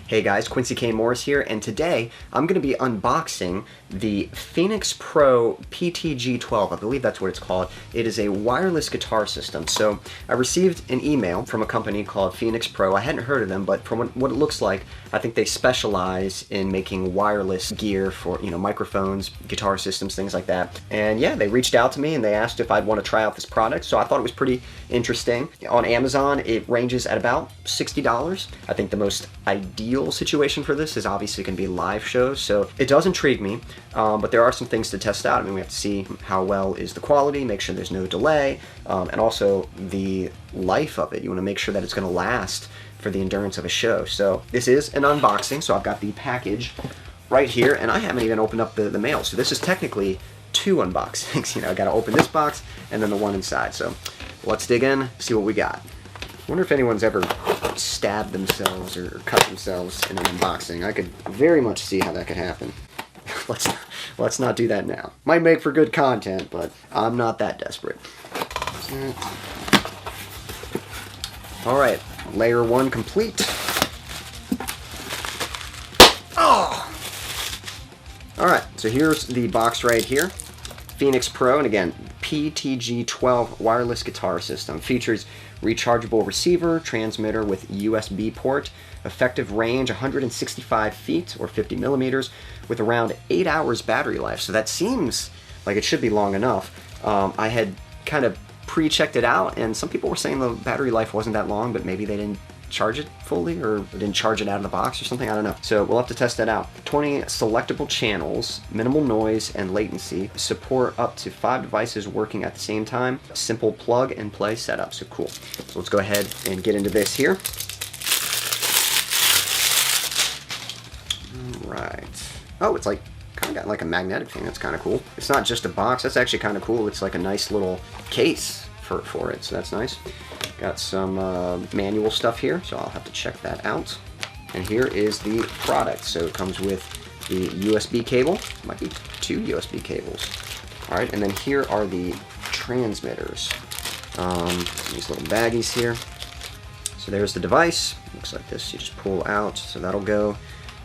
Hey guys, Quincy Kane Morris here, and today I'm going to be unboxing the Phoenix Pro PTG-12. I believe that's what it's called. It is a wireless guitar system. So I received an email from a company called Phoenix Pro. I hadn't heard of them, but from what it looks like, I think they specialize in making wireless gear for, microphones, guitar systems, things like that. And yeah, they reached out to me and they asked if I'd want to try out this product. So I thought it was pretty interesting. On Amazon, it ranges at about $60. I think the most ideal situation for this is obviously going to be live shows, so it does intrigue me, but there are some things to test out. I mean, we have to see how well is the quality, make sure there's no delay, and also the life of it. You want to make sure that it's going to last for the endurance of a show. So this is an unboxing, so I've got the package right here, and I haven't even opened up the mail, so this is technically two unboxings. I got to open this box and then the one inside. So let's dig in, see what we got. I wonder if anyone's ever stabbed themselves or cut themselves in an unboxing. I could very much see how that could happen. Let's not do that now. Might make for good content, but I'm not that desperate. All right, layer one complete. Oh! All right, so here's the box right here. Phoenix Pro, and again, PTG-12 wireless guitar system. Features rechargeable receiver, transmitter with USB port, effective range 165 feet or 50 millimeters with around 8 hours battery life. So that seems like it should be long enough. I had kind of pre-checked it out, and some people were saying the battery life wasn't that long, but maybe they didn't charge it fully or didn't charge it out of the box or something. I don't know. So we'll have to test that out. 20 selectable channels, minimal noise and latency, support up to 5 devices working at the same time, simple plug and play setup. So cool. So let's go ahead and get into this here. All right. Oh, it's like kind of got like a magnetic thing. That's kind of cool. It's not just a box. That's actually kind of cool. It's like a nice little case for it. So that's nice. Got some manual stuff here, so I'll have to check that out. And here is the product. So it comes with the USB cable. Might be 2 USB cables. All right, and then here are the transmitters. These little baggies here. So there's the device. Looks like this. You just pull out. So that'll go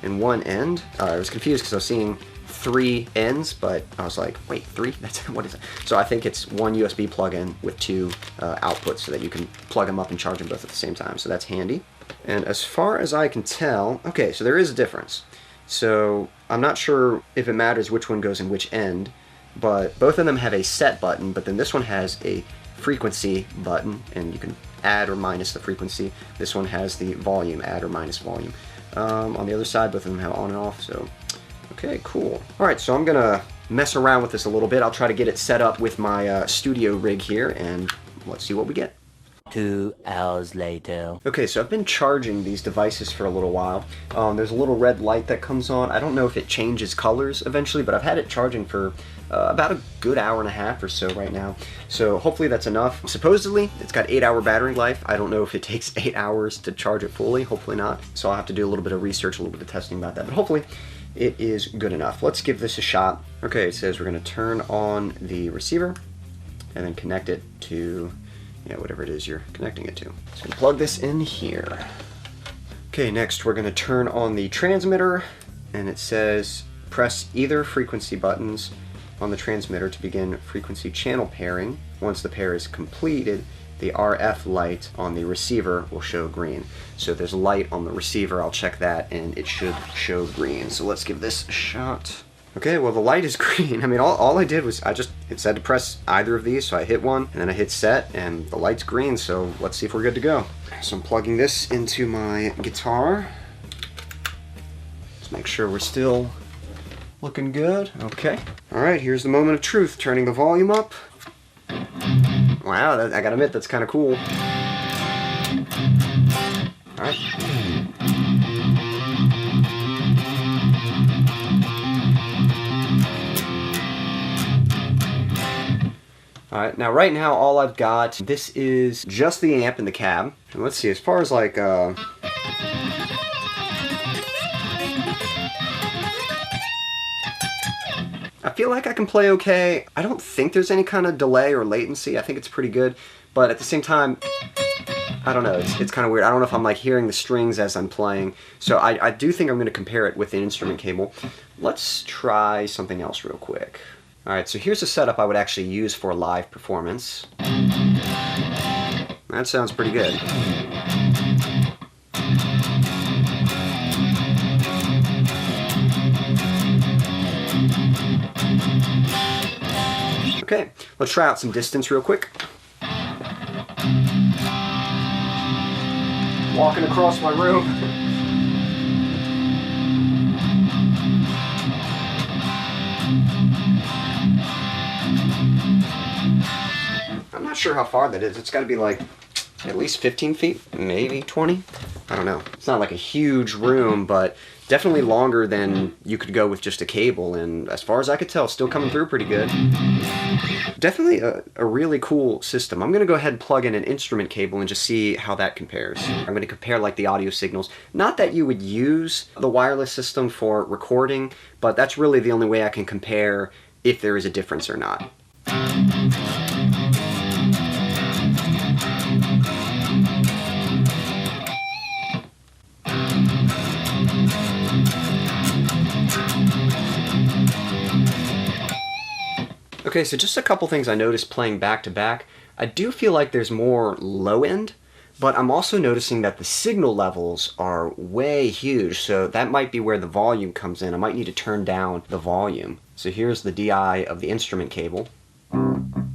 in one end. I was confused because I was seeing 3 ends, but I was like, wait, 3? That's what is it? So I think it's one USB plug-in with 2 outputs so that you can plug them up and charge them both at the same time. So that's handy. And as far as I can tell, okay, so there is a difference. So I'm not sure if it matters which one goes in which end, but both of them have a set button, but then this one has a frequency button, and you can add or minus the frequency. This one has the volume, add or minus volume. On the other side, both of them have on and off, so okay, cool. All right, so I'm gonna mess around with this a little bit. I'll try to get it set up with my studio rig here, and let's see what we get. 2 hours later. Okay, so I've been charging these devices for a little while. There's a little red light that comes on. I don't know if it changes colors eventually, but I've had it charging for about a good hour and a half or so right now. So hopefully that's enough. Supposedly, it's got 8-hour battery life. I don't know if it takes 8 hours to charge it fully. Hopefully not. So I'll have to do a little bit of research, a little bit of testing about that. But hopefully it is good enough. Let's give this a shot. Okay, it says we're going to turn on the receiver and then connect it to whatever it is you're connecting it to. So I'm going to plug this in here. Okay, next we're going to turn on the transmitter, and it says press either frequency buttons on the transmitter to begin frequency channel pairing. Once the pair is completed, the RF light on the receiver will show green. So if there's a light on the receiver, I'll check that and it should show green. So let's give this a shot. Okay, well the light is green. I mean, all I did was it said to press either of these, so I hit one and then I hit set and the light's green, so let's see if we're good to go. So I'm plugging this into my guitar. Let's make sure we're still looking good. Okay. All right, here's the moment of truth, turning the volume up. Wow, I gotta admit, that's kind of cool. All right. Alright, now right now all I've got, this is just the amp in the cab. And let's see, as far as like, I feel like I can play okay. I don't think there's any kind of delay or latency. I think it's pretty good. But at the same time, I don't know, it's kind of weird. I don't know if I'm like hearing the strings as I'm playing. So I do think I'm going to compare it with the instrument cable. Let's try something else real quick. Alright, so here's a setup I would actually use for a live performance. That sounds pretty good. Okay, let's try out some distance real quick. Walking across my room. I'm not sure how far that is. It's got to be like at least 15 feet, maybe 20. I don't know. It's not like a huge room, but definitely longer than you could go with just a cable, and as far as I could tell, still coming through pretty good. Definitely a really cool system. I'm going to go ahead and plug in an instrument cable and just see how that compares. I'm going to compare like the audio signals. Not that you would use the wireless system for recording, but that's really the only way I can compare if there is a difference or not. Okay, so just a couple things I noticed playing back to back. I do feel like there's more low end, but I'm also noticing that the signal levels are way huge, so that might be where the volume comes in. I might need to turn down the volume. So here's the DI of the instrument cable. And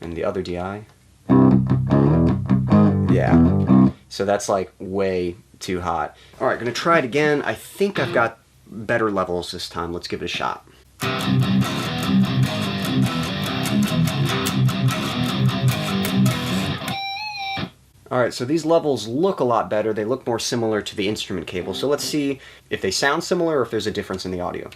the other DI. Yeah. So that's like way too hot. Alright, gonna try it again. I think I've got better levels this time. Let's give it a shot. Alright, so these levels look a lot better. They look more similar to the instrument cable. So let's see if they sound similar or if there's a difference in the audio.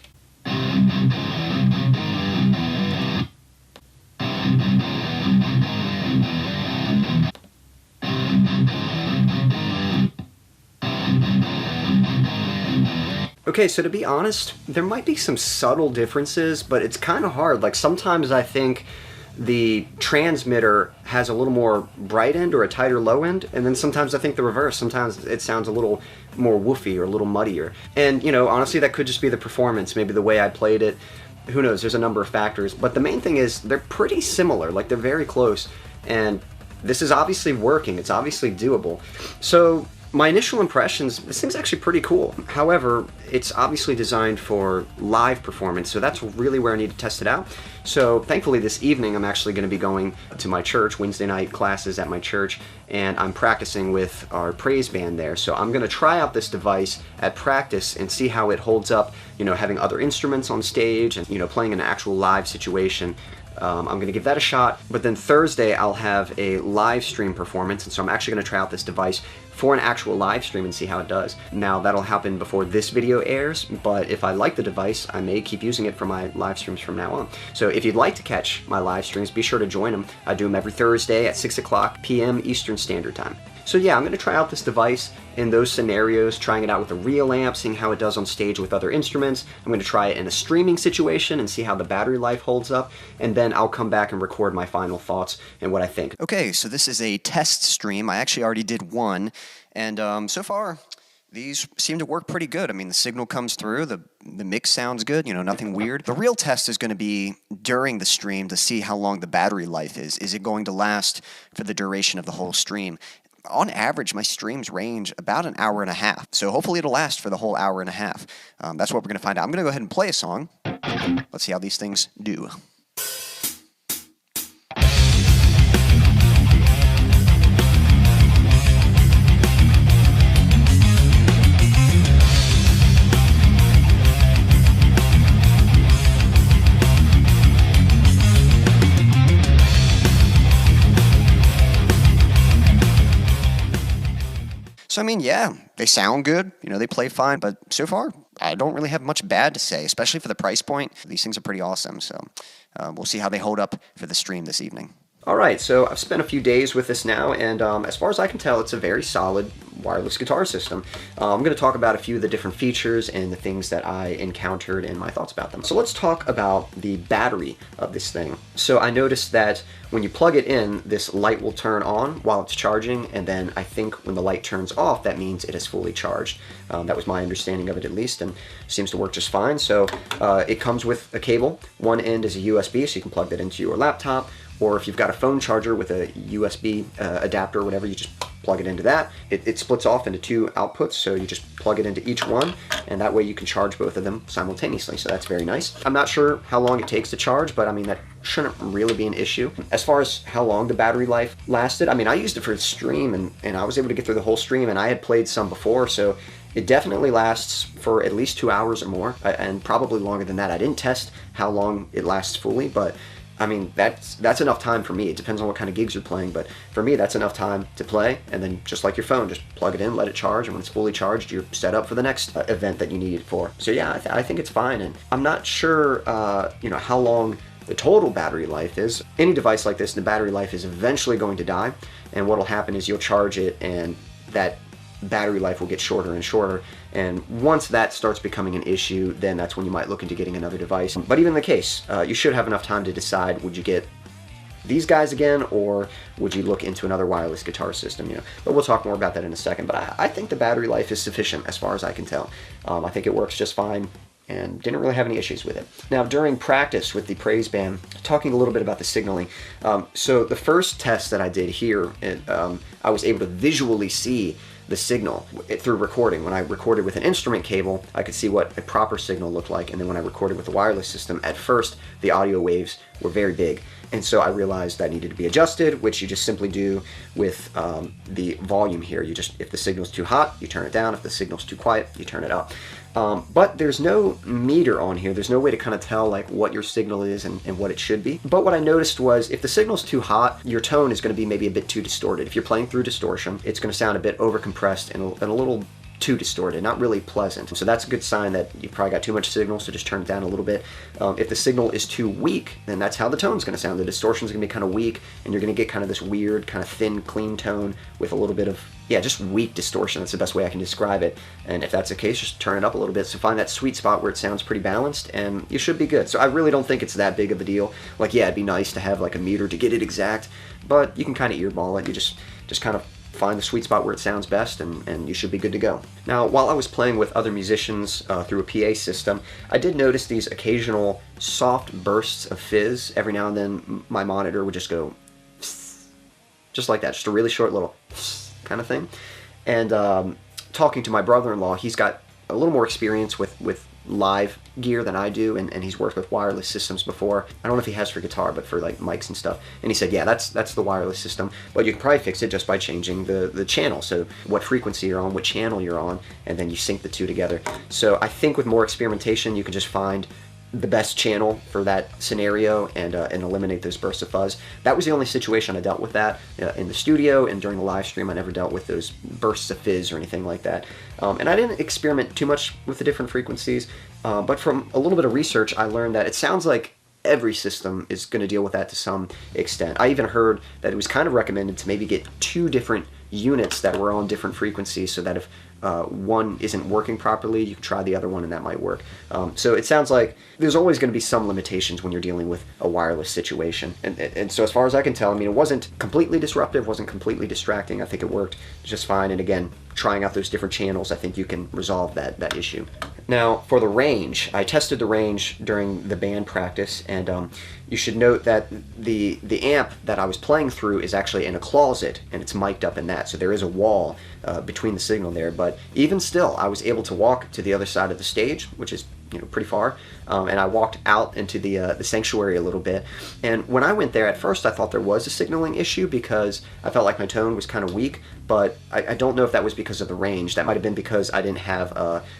Okay, so to be honest, there might be some subtle differences, but it's kind of hard. Like sometimes I think the transmitter has a little more bright end or a tighter low end, and then sometimes I think the reverse. Sometimes it sounds a little more woofy or a little muddier. And, you know, honestly, that could just be the performance, maybe the way I played it. Who knows, there's a number of factors. But the main thing is they're pretty similar, like they're very close. And this is obviously working, it's obviously doable. So my initial impressions, this thing's actually pretty cool. However, it's obviously designed for live performance, so that's really where I need to test it out. So thankfully this evening I'm actually going to be going to my church, Wednesday night classes at my church, and I'm practicing with our praise band there. So I'm going to try out this device at practice and see how it holds up, you know, having other instruments on stage and, you know, playing in an actual live situation. I'm going to give that a shot, but then Thursday I'll have a live stream performance, and so I'm actually going to try out this device for an actual live stream and see how it does. Now that'll happen before this video airs, but if I like the device, I may keep using it for my live streams from now on. So if you'd like to catch my live streams, be sure to join them. I do them every Thursday at 6 o'clock p.m. Eastern Standard Time. So yeah, I'm going to try out this device in those scenarios, trying it out with a real amp, seeing how it does on stage with other instruments. I'm going to try it in a streaming situation and see how the battery life holds up, and then I'll come back and record my final thoughts and what I think. Okay, so this is a test stream. I actually already did one, and so far these seem to work pretty good. I mean, the signal comes through, the mix sounds good, you know, nothing weird. The real test is going to be during the stream to see how long the battery life is. Is it going to last for the duration of the whole stream? On average, my streams range about an hour and a half, so hopefully it'll last for the whole hour and a half. That's what we're going to find out. I'm going to go ahead and play a song. Let's see how these things do. So, I mean, yeah, they sound good, you know, they play fine, but so far, I don't really have much bad to say, especially for the price point. These things are pretty awesome, so we'll see how they hold up for the stream this evening. Alright, so I've spent a few days with this now, and as far as I can tell, it's a very solid wireless guitar system. I'm going to talk about a few of the different features and the things that I encountered and my thoughts about them. So let's talk about the battery of this thing. So I noticed that when you plug it in, this light will turn on while it's charging, and then I think when the light turns off, that means it is fully charged. That was my understanding of it, at least, and seems to work just fine. So it comes with a cable. One end is a USB, so you can plug that into your laptop, or if you've got a phone charger with a USB adapter or whatever, you just plug it into that. It splits off into two outputs, so you just plug it into each one, and that way you can charge both of them simultaneously, so that's very nice. I'm not sure how long it takes to charge, but I mean, that shouldn't really be an issue. As far as how long the battery life lasted, I mean, I used it for the stream, and I was able to get through the whole stream, and I had played some before, so it definitely lasts for at least 2 hours or more, and probably longer than that. I didn't test how long it lasts fully, but I mean, that's enough time for me. It depends on what kind of gigs you're playing, but for me, that's enough time to play, and then just like your phone, just plug it in, let it charge, and when it's fully charged, you're set up for the next event that you need it for. So yeah, I think it's fine, and I'm not sure, you know, how long the total battery life is. Any device like this, the battery life is eventually going to die, and what'll happen is you'll charge it, and that battery life will get shorter and shorter, and once that starts becoming an issue, then that's when you might look into getting another device. But even in the case, you should have enough time to decide, would you get these guys again, or would you look into another wireless guitar system, you know? But we'll talk more about that in a second. But I think the battery life is sufficient as far as I can tell. I think it works just fine, and didn't really have any issues with it. Now, during practice with the Praise Band, talking a little bit about the signaling. So the first test that I did here, I was able to visually see the signal through recording. When I recorded with an instrument cable, I could see what a proper signal looked like, and then when I recorded with the wireless system, at first the audio waves were very big, and so I realized that needed to be adjusted, which you just simply do with the volume here. You just, if the signal's too hot, you turn it down. If the signal's too quiet, you turn it up. But there's no meter on here. There's no way to kind of tell like what your signal is and what it should be. But what I noticed was if the signal's too hot, your tone is going to be maybe a bit too distorted. If you're playing through distortion, it's going to sound a bit overcompressed and a little too distorted, not really pleasant. So that's a good sign that you've probably got too much signal, so just turn it down a little bit. If the signal is too weak, then that's how the tone's going to sound. The distortion's going to be kind of weak, and you're going to get kind of this weird, kind of thin, clean tone with a little bit of, yeah, just weak distortion. That's the best way I can describe it. And if that's the case, just turn it up a little bit. So find that sweet spot where it sounds pretty balanced, and you should be good. So I really don't think it's that big of a deal. Like, yeah, it'd be nice to have like a meter to get it exact, but you can kind of earball it. You just kind of find the sweet spot where it sounds best, and you should be good to go. Now, while I was playing with other musicians through a PA system, I did notice these occasional soft bursts of fizz. Every now and then my monitor would just go just like that, just a really short little kind of thing. And talking to my brother-in-law, he's got a little more experience with live gear than I do, and he's worked with wireless systems before. I don't know if he has for guitar, but for like mics and stuff. And he said, yeah, that's the wireless system, but you can probably fix it just by changing the channel. So what frequency you're on, what channel you're on, and then you sync the two together. So I think with more experimentation, you can just find the best channel for that scenario and eliminate those bursts of fuzz. That was the only situation I dealt with that in the studio, and during the live stream I never dealt with those bursts of fizz or anything like that. And I didn't experiment too much with the different frequencies, but from a little bit of research I learned that it sounds like every system is going to deal with that to some extent. I even heard that it was kind of recommended to maybe get 2 different units that were on different frequencies, so that if one isn't working properly, you can try the other one and that might work. So it sounds like there's always going to be some limitations when you're dealing with a wireless situation. And so as far as I can tell, I mean, it wasn't completely disruptive, wasn't completely distracting. I think it worked just fine. And again, trying out those different channels, I think you can resolve that issue. Now, for the range, I tested the range during the band practice, and you should note that the amp that I was playing through is actually in a closet, and it's mic'd up in that, so there is a wall between the signal there. But even still, I was able to walk to the other side of the stage, which is, you know, pretty far, and I walked out into the sanctuary a little bit. And when I went there, at first I thought there was a signaling issue because I felt like my tone was kind of weak, but I don't know if that was because of the range. That might have been because I didn't have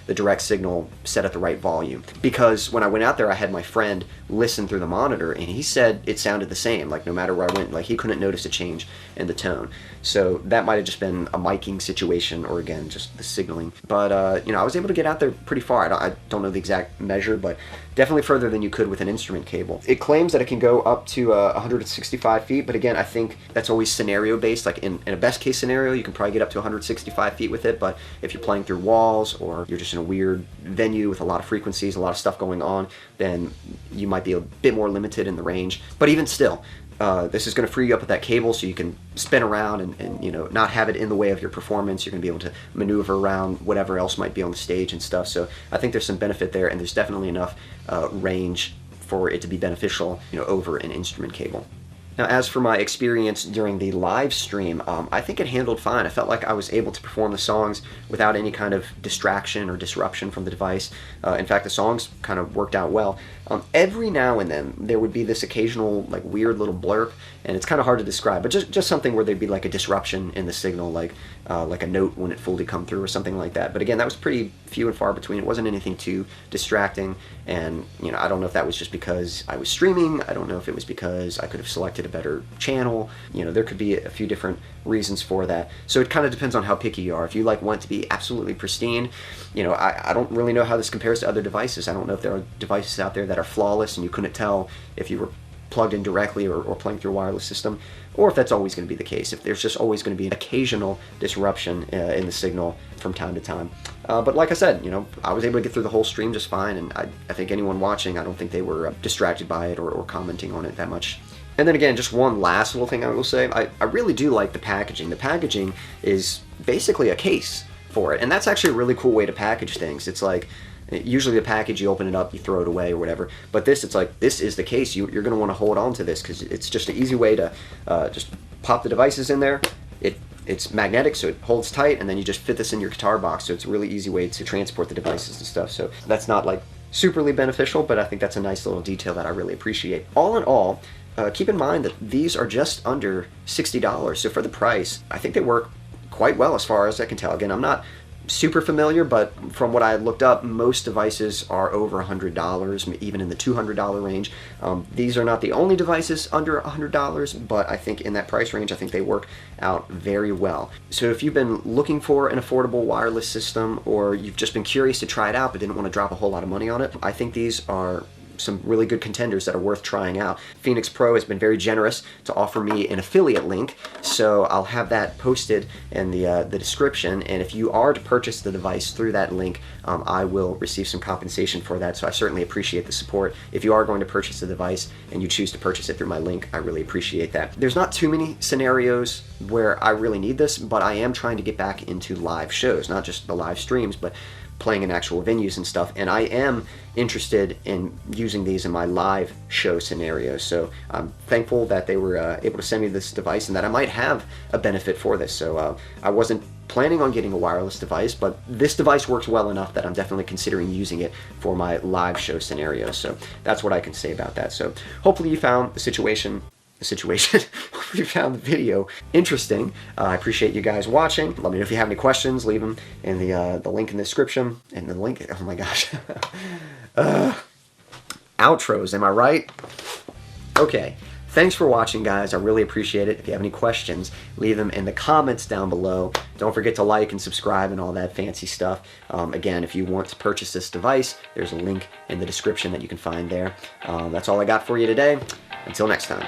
the direct signal set at the right volume. Because when I went out there, I had my friend listen through the monitor, and he said it sounded the same, like no matter where I went, like he couldn't notice a change in the tone. So that might have just been a miking situation, or again, just the signaling. But, you know, I was able to get out there pretty far. I don't know the exact measure, but definitely further than you could with an instrument cable. It claims that it can go up to 165 feet, but again, I think that's always scenario based. Like in a best case scenario, you can probably get up to 165 feet with it, but if you're playing through walls or you're just in a weird venue with a lot of frequencies, a lot of stuff going on, then you might be a bit more limited in the range. But even still, this is going to free you up with that cable so you can spin around and you know, not have it in the way of your performance. You're going to be able to maneuver around whatever else might be on the stage and stuff. So I think there's some benefit there, and there's definitely enough range for it to be beneficial, you know, over an instrument cable. Now, as for my experience during the live stream, I think it handled fine. I felt like I was able to perform the songs without any kind of distraction or disruption from the device. In fact, the songs kind of worked out well. Every now and then, there would be this occasional, like, weird little blurb, and it's kind of hard to describe, but just something where there'd be, like, a disruption in the signal, like a note wouldn't fully come through or something like that. But again, that was pretty few and far between. It wasn't anything too distracting, and, you know, I don't know if that was just because I was streaming. I don't know if it was because I could have selected a better channel. You know, there could be a few different reasons for that. So it kind of depends on how picky you are. If you, like, want it to be absolutely pristine, you know, I don't really know how this compares to other devices. I don't know if there are devices out there that are flawless and you couldn't tell if you were plugged in directly or playing through a wireless system, or if that's always going to be the case, if there's just always going to be an occasional disruption in the signal from time to time. But like I said, you know, I was able to get through the whole stream just fine, and I think anyone watching, I don't think they were distracted by it or commenting on it that much. And then again, just one last little thing I will say, I really do like the packaging. The packaging is basically a case for it, and that's actually a really cool way to package things. It's like, usually the package, you open it up, you throw it away or whatever, but this, it's like, this is the case. You're going to want to hold on to this because it's just an easy way to just pop the devices in there. It's magnetic, so it holds tight, and then you just fit this in your guitar box, so it's a really easy way to transport the devices and stuff. So that's not like superly beneficial, but I think that's a nice little detail that I really appreciate. All in all, keep in mind that these are just under $60, so for the price, I think they work quite well as far as I can tell. Again, I'm not super familiar, but from what I looked up, most devices are over $100, even in the $200 range. These are not the only devices under $100, but I think in that price range, I think they work out very well. So if you've been looking for an affordable wireless system, or you've just been curious to try it out but didn't want to drop a whole lot of money on it, I think these are some really good contenders that are worth trying out. Phoenix Pro has been very generous to offer me an affiliate link, so I'll have that posted in the description, and if you are to purchase the device through that link, I will receive some compensation for that, so I certainly appreciate the support. If you are going to purchase the device and you choose to purchase it through my link, I really appreciate that. There's not too many scenarios where I really need this, but I am trying to get back into live shows, not just the live streams, but playing in actual venues and stuff, and I am interested in using these in my live show scenarios. So I'm thankful that they were able to send me this device and that I might have a benefit for this. So I wasn't planning on getting a wireless device, but this device works well enough that I'm definitely considering using it for my live show scenarios. So that's what I can say about that. So hopefully you found the situation if you found the video interesting. I appreciate you guys watching. Let me know if you have any questions. Leave them in the link in the description. And the link, oh my gosh. Outros, am I right? Okay. Thanks for watching, guys. I really appreciate it. If you have any questions, leave them in the comments down below. Don't forget to like and subscribe and all that fancy stuff. Again, if you want to purchase this device, there's a link in the description that you can find there. That's all I got for you today. Until next time.